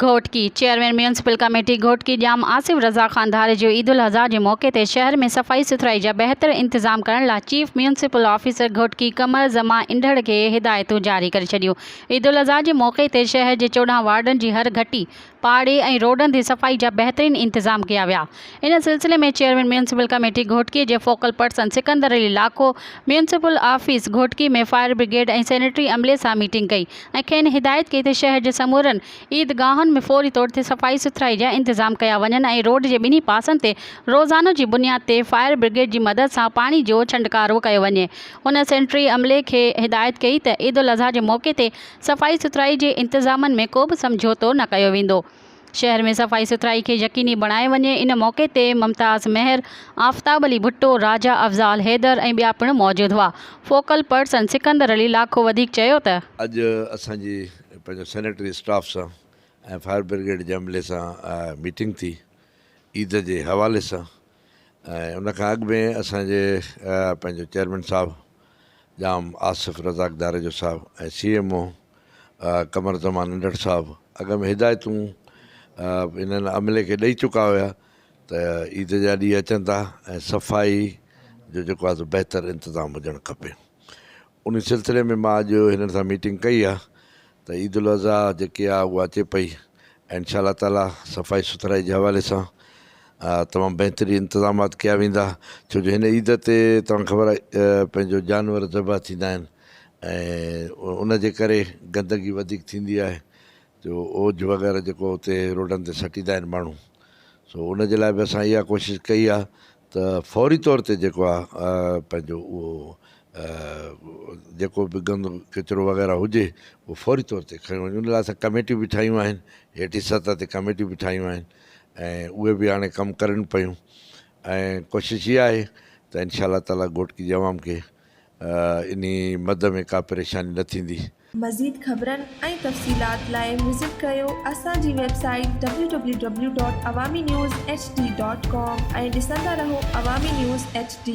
Ghotki chairman municipal committee Ghotki Jam Asif Raza Khan धारे जो ईद उल अज़हा के मौके ते शहर में सफ़ाई सुथराई जा बेहतर इंतजाम करण लाइ चीफ म्यूनसिपल ऑफिसर घोटकी कमर ज़मा इंदड़ के हिदायतूं जारी करे छॾियूं। ईद उल अज़हा के मौके ते शहर के 14 वार्डन की हर घटी पाड़े और रोडन की सफ़ाई जा बेहतरीन इंतजाम किया विया। इन सिलसिले में चेयरमैन म्यूनसिपल कमेटी घोटकी के फोकल पर्सन सिकंदर अली लाखो म्यूनसिपल ऑफिस घोटकी में फायर ब्रिगेड और सैनिटरी अमले से मीटिंग कई और खेनि हिदायत कई त शहर के समूरन ईदगाहन में फौरी तौर पर सफ़ाई सुथराई जा इंतजाम किया वञनि और रोड के बिन्हीं पासन से रोज़ाना की बुनियाद पर फायर ब्रिगेड की मदद से पानी जो छंटकारो किया वञे। उन सैनिटरी अमले के हिदायत कई त ईद उल अज़हा के मौके पर सफ़ाई सुथराई के इंतजामन में को भी समझौतो न किया वेंदो। शहर में सफ़ाई सुथराई के यकीनी बनाए वञे। इन मौके ते मुमताज़ मेहर, आफ़ताब अली भुट्टो, राजा अफ़ज़ाल हैदर और बिया पिण मौजूद हुआ। फोकल पर्सन सिकंदर अली लाखो वधीक चयो त अॼु असांजी पंहिंजो सैनिटरी स्टाफ सां ऐं फायर ब्रिगेड जे अमले सां मीटिंग थी ईद जे हवाले सां। ऐं उन खां अॻु में असांजे पंहिंजो चेयरमैन साहब जाम आसिफ रज़ाक दारे जो साहब ऐं CMO कमर ज़मान इंदड़ साहब अॻ में हिदायतूं इन्हनि अमले खे ॾेई चुका हुया त ईद जा ॾींहं अचनि था ऐं सफ़ाई जो जेको आहे बहितर इंतज़ाम हुजणु खपे। उन सिलसिले में मां अॼु हिननि सां मीटिंग कई आहे त ईद उल अज़हा जेकी आहे उहा अचे पई ऐं इंशाअल्लाह ताला सफ़ाई सुथराई जे हवाले सां तमामु बहितरीन इंतज़ामात कया वेंदा। छो जो हिन ईद ते तव्हांखे ख़बर आहे पंहिंजो जानवर ज़बह थींदा आहिनि ऐं उन जे करे गंदगी वधीक थींदी आहे जो ओज वग़ैरह जेको हुते रोडनि ते सटींदा आहिनि माण्हू। सो उन जे लाइ बि असां इहा कोशिशि कई आहे त फौरी तौर ते जेको आहे पंहिंजो उहो जेको बि गंद किचिरो वग़ैरह हुजे उहो फौरी तौर ते खणी वञे। उन लाइ असां कमेटियूं बि ठाहियूं आहिनि, हेठि सतह ते कमेटियूं बि ठाहियूं आहिनि ऐं उहे बि हाणे कमु करनि पियूं। ऐं कोशिशि इहा आहे त इंशाअल्लाह ताला घोटकी जी अवाम खे इन मद में का परेशानी न थींदी। मज़ीद ख़बरनि ऐं तफ़सीलात लाइ विज़िट कयो असांजी वेबसाइट www.awamiNewsHD.com ऐं ॾिसंदा रहो अवामी न्यूज़ HD।